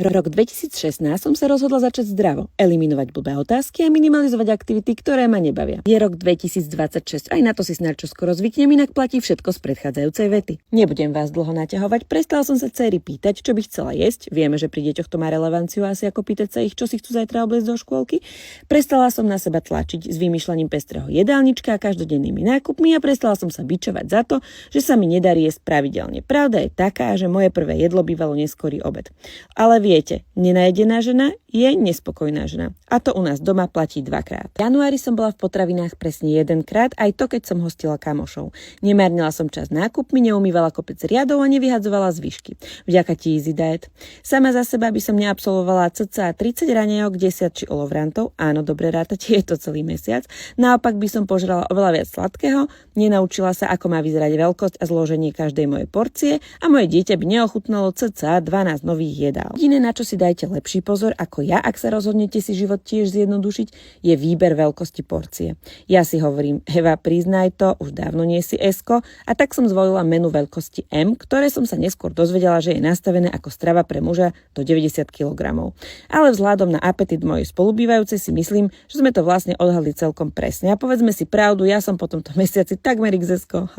Rok 2016 som sa rozhodla začať zdravo, eliminovať blbé otázky a minimalizovať aktivity, ktoré ma nebavia. Je rok 2026, aj na to si snáď čoskoro zvyknem, inak platí všetko z predchádzajúcej vety. Nebudem vás dlho naťahovať, prestala som sa dcéry pýtať, čo by chcela jesť. Vieme, že pri deťoch to má relevanciu asi ako pýtať sa ich, čo si chcú zajtra obliecť do škôlky. Prestala som na seba tlačiť s vymýšľaním pestrého jedálnička a každodennými nákupmi a prestala som sa bičovať za to, že sa mi nedarí jesť pravidelne. Pravda je taká, že moje prvé jedlo bývalo neskorý obed. Ale viete, nenajedená žena je nespokojná žena. A to u nás doma platí dvakrát. V januári som bola v potravinách presne jedenkrát, aj to, keď som hostila kamošov. Nemárnila som čas nákupmi, neumývala kopec riadov a nevyhadzovala zvyšky. Vďaka ti Easy Diet. Sama za seba by som neabsolvovala cca 30 raňajok, 10 či olovrantov. Áno, dobre rátate, je to celý mesiac. Naopak by som požrala oveľa viac sladkého, nenaučila sa, ako má vyzerať veľkosť a zloženie každej mojej porcie a moje dieťa by neochutnalo cca 12 nových jedál. Jediné, na čo si dajte lepší pozor ako ja, ak sa rozhodnete si život tiež zjednodušiť, je výber veľkosti porcie. Ja si hovorím, Eva, priznaj to, už dávno nie si esko, a tak som zvolila menu veľkosti M, ktoré som sa neskôr dozvedela, že je nastavené ako strava pre muža do 90 kg. Ale vzhľadom na apetit mojej spolubývajúcej si myslím, že sme to vlastne odhadli celkom presne. A povedzme si pravdu, ja som po tomto mesiaci takmer XS-ko.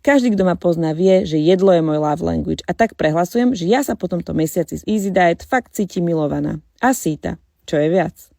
Každý, kto ma pozná, vie, že jedlo je môj love language, a tak prehlasujem, že ja sa po tomto mesiaci z Easy Diet fakt cítim milovaná a síta, čo je viac.